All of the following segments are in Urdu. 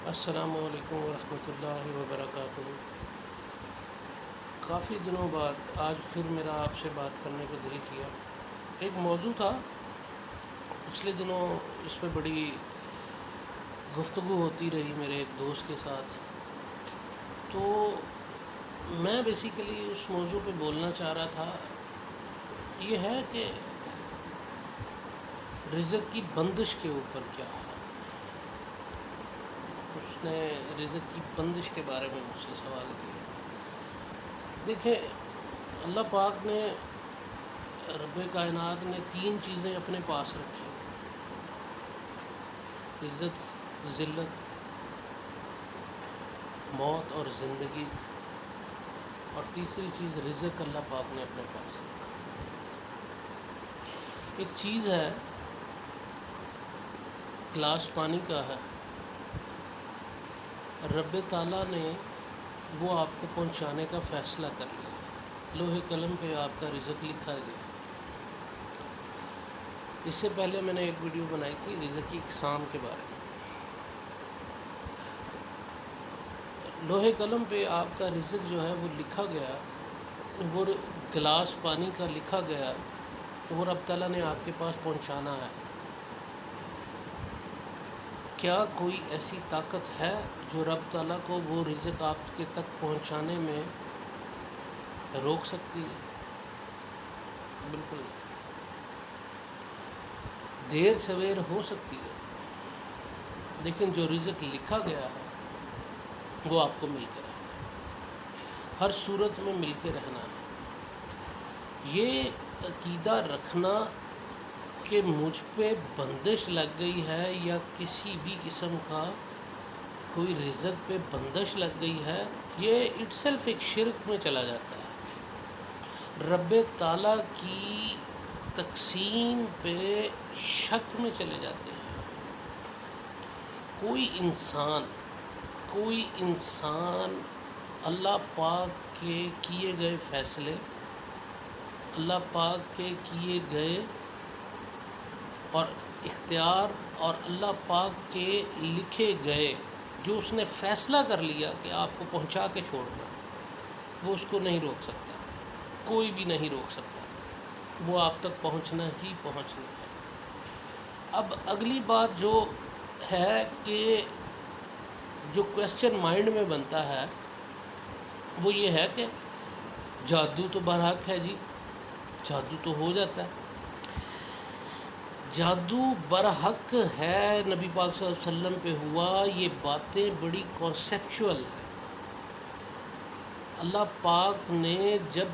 السلام علیکم ورحمۃ اللہ وبرکاتہ۔ کافی دنوں بعد آج پھر میرا آپ سے بات کرنے کو دل کیا۔ ایک موضوع تھا، پچھلے دنوں اس پہ بڑی گفتگو ہوتی رہی میرے ایک دوست کے ساتھ، تو میں بیسیکلی اس موضوع پہ بولنا چاہ رہا تھا۔ یہ ہے کہ رزق کی بندش کے اوپر کیا ہے۔ اس نے رزق کی بندش کے بارے میں مجھ سے سوال کیا۔ دیکھیں، اللہ پاک نے، رب کائنات نے 3 چیزیں اپنے پاس رکھی: عزت، ذلت، موت اور زندگی، اور تیسری چیز رزق اللہ پاک نے اپنے پاس رکھا۔ ایک چیز ہے، گلاس پانی کا ہے، رب تعالیٰ نے وہ آپ کو پہنچانے کا فیصلہ کر لیا، لوح قلم پہ آپ کا رزق لکھا گیا۔ اس سے پہلے میں نے ایک ویڈیو بنائی تھی رزق کی اقسام کے بارے میں۔ لوح قلم پہ آپ کا رزق جو ہے وہ لکھا گیا، وہ گلاس پانی کا لکھا گیا، تو وہ رب تعالیٰ نے آپ کے پاس پہنچانا ہے۔ کیا کوئی ایسی طاقت ہے جو رب تعالیٰ کو وہ رزق آپ کے تک پہنچانے میں روک سکتی ہے؟ بالکل نہیں۔ دیر سویر ہو سکتی ہے، لیکن جو رزق لکھا گیا ہے وہ آپ کو مل کے رہنا ہے، ہر صورت میں مل کے رہنا ہے۔ یہ عقیدہ رکھنا کہ مجھ پہ بندش لگ گئی ہے یا کسی بھی قسم کا کوئی رزق پہ بندش لگ گئی ہے، یہ اٹ سیلف ایک شرک میں چلا جاتا ہے۔ رب تعالیٰ کی تقسیم پہ شک میں چلے جاتے ہیں۔ کوئی انسان اللہ پاک کے کیے گئے فیصلے، اللہ پاک کے کیے گئے اور اختیار اور اللہ پاک کے لکھے گئے جو اس نے فیصلہ کر لیا کہ آپ کو پہنچا کے چھوڑنا، وہ اس کو نہیں روک سکتا، کوئی بھی نہیں روک سکتا، وہ آپ تک پہنچنا ہی پہنچنا ہے۔ اب اگلی بات جو ہے کہ جو کویسچن مائنڈ میں بنتا ہے وہ یہ ہے کہ جادو تو برحق ہے جی، جادو تو ہو جاتا ہے۔ جادو برحق ہے، نبی پاک صلی اللہ علیہ وسلم پہ ہوا، یہ باتیں بڑی کانسیپچول ہیں۔ اللہ پاک نے جب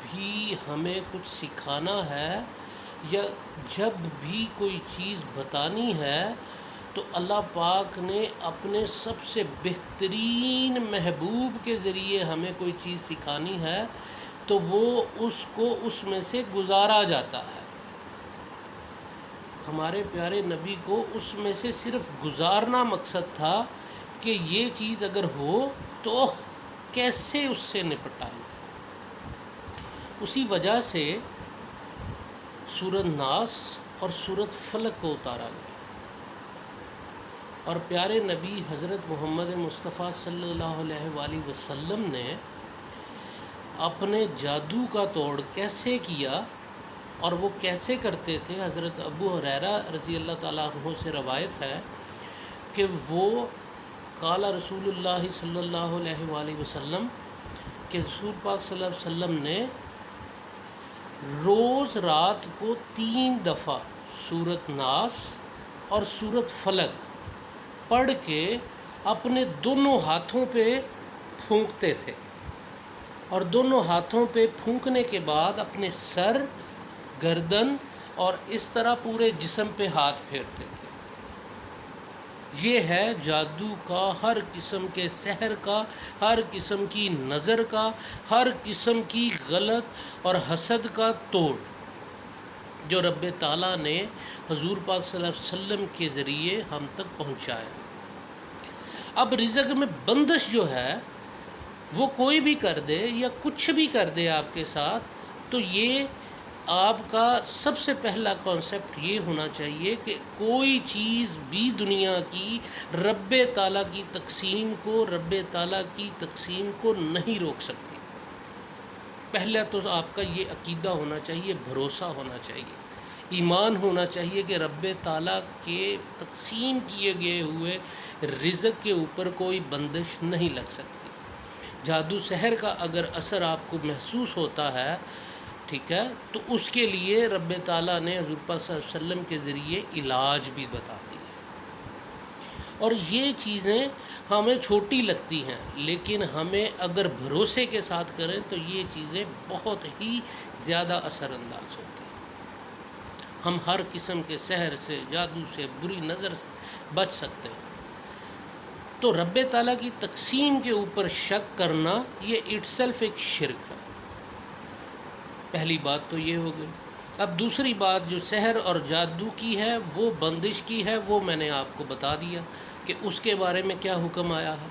بھی ہمیں کچھ سکھانا ہے یا جب بھی کوئی چیز بتانی ہے تو اللہ پاک نے اپنے سب سے بہترین محبوب کے ذریعے ہمیں کوئی چیز سکھانی ہے تو وہ اس کو اس میں سے گزارا جاتا ہے۔ ہمارے پیارے نبی کو اس میں سے صرف گزارنا مقصد تھا کہ یہ چیز اگر ہو تو کیسے اس سے نپٹائیں۔ اسی وجہ سے سورۃ ناس اور سورۃ فلق کو اتارا گیا، اور پیارے نبی حضرت محمد مصطفیٰ صلی اللہ علیہ وآلہ وسلم نے اپنے جادو کا توڑ کیسے کیا اور وہ کیسے کرتے تھے۔ حضرت ابو ہریرہ رضی اللہ تعالیٰ عنہ سے روایت ہے کہ وہ قال رسول اللہ صلی اللہ علیہ وآلہ وسلم کہ رسول پاک صلی اللہ علیہ وسلم نے روز رات کو 3 دفعہ سورۃ ناس اور سورۃ فلق پڑھ کے اپنے دونوں ہاتھوں پہ پھونکتے تھے، اور دونوں ہاتھوں پہ پھونکنے کے بعد اپنے سر، گردن اور اس طرح پورے جسم پہ ہاتھ پھیرتے تھے۔ یہ ہے جادو کا، ہر قسم کے سحر کا، ہر قسم کی نظر کا، ہر قسم کی غلط اور حسد کا توڑ جو رب تعالیٰ نے حضور پاک صلی اللہ علیہ وسلم کے ذریعے ہم تک پہنچایا۔ اب رزق میں بندش جو ہے وہ کوئی بھی کر دے یا کچھ بھی کر دے آپ کے ساتھ، تو یہ آپ کا سب سے پہلا کانسیپٹ یہ ہونا چاہیے کہ کوئی چیز بھی دنیا کی رب تعالیٰ کی تقسیم کو نہیں روک سکتی۔ پہلا تو آپ کا یہ عقیدہ ہونا چاہیے، بھروسہ ہونا چاہیے، ایمان ہونا چاہیے کہ رب تعالیٰ کے تقسیم کیے گئے ہوئے رزق کے اوپر کوئی بندش نہیں لگ سکتی۔ جادو سحر کا اگر اثر آپ کو محسوس ہوتا ہے، ٹھیک ہے، تو اس کے لیے رب تعالیٰ نے حضور پاک صلی اللہ علیہ وسلم کے ذریعے علاج بھی بتا دی ہے۔ اور یہ چیزیں ہمیں چھوٹی لگتی ہیں، لیکن ہمیں اگر بھروسے کے ساتھ کریں تو یہ چیزیں بہت ہی زیادہ اثر انداز ہوتی ہیں۔ ہم ہر قسم کے سحر سے، جادو سے، بری نظر سے بچ سکتے ہیں۔ تو رب تعالیٰ کی تقسیم کے اوپر شک کرنا یہ اٹ سیلف ایک شرک ہے۔ پہلی بات تو یہ ہو گئی۔ اب دوسری بات جو سحر اور جادو کی ہے، وہ بندش کی ہے، وہ میں نے آپ کو بتا دیا کہ اس کے بارے میں کیا حکم آیا ہے۔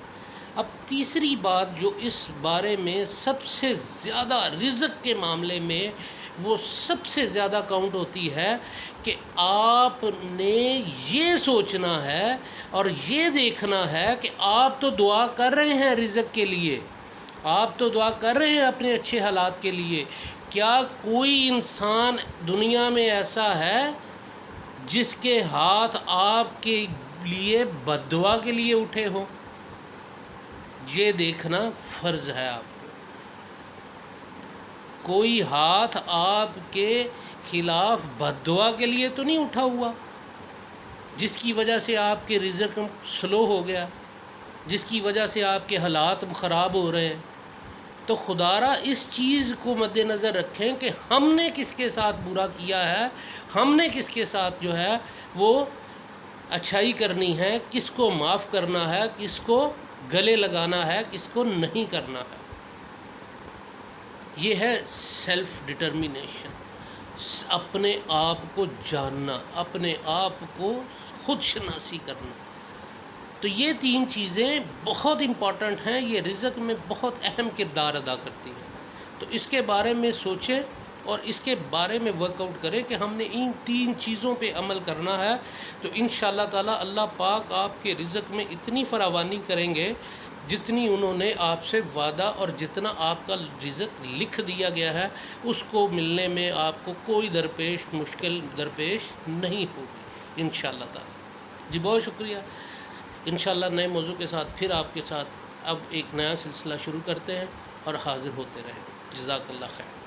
اب تیسری بات جو اس بارے میں سب سے زیادہ رزق کے معاملے میں وہ سب سے زیادہ کاؤنٹ ہوتی ہے کہ آپ نے یہ سوچنا ہے اور یہ دیکھنا ہے کہ آپ تو دعا کر رہے ہیں رزق کے لیے، آپ تو دعا کر رہے ہیں اپنے اچھے حالات کے لیے، کیا کوئی انسان دنیا میں ایسا ہے جس کے ہاتھ آپ کے لیے بد دعا کے لیے اٹھے ہوں؟ یہ دیکھنا فرض ہے آپ کو۔ کوئی ہاتھ آپ کے خلاف بد دعا کے لیے تو نہیں اٹھا ہوا جس کی وجہ سے آپ کے رزق سلو ہو گیا، جس کی وجہ سے آپ کے حالات خراب ہو رہے ہیں؟ تو خدارا اس چیز کو مد نظر رکھیں کہ ہم نے کس کے ساتھ برا کیا ہے، ہم نے کس کے ساتھ جو ہے وہ اچھائی کرنی ہے، کس کو معاف کرنا ہے، کس کو گلے لگانا ہے، کس کو نہیں کرنا ہے۔ یہ ہے سیلف ڈٹرمینیشن، اپنے آپ کو جاننا، اپنے آپ کو خود شناسی کرنا۔ تو یہ تین چیزیں بہت امپورٹنٹ ہیں، یہ رزق میں بہت اہم کردار ادا کرتی ہیں۔ تو اس کے بارے میں سوچیں اور اس کے بارے میں ورک آؤٹ کریں کہ ہم نے ان تین چیزوں پہ عمل کرنا ہے، تو انشاءاللہ تعالی اللہ پاک آپ کے رزق میں اتنی فراوانی کریں گے جتنی انہوں نے آپ سے وعدہ اور جتنا آپ کا رزق لکھ دیا گیا ہے اس کو ملنے میں آپ کو کوئی مشکل درپیش نہیں ہوگی انشاءاللہ تعالی۔ جی بہت شکریہ۔ انشاءاللہ نئے موضوع کے ساتھ پھر آپ کے ساتھ اب ایک نیا سلسلہ شروع کرتے ہیں اور حاضر ہوتے رہیں۔ جزاک اللہ خیر۔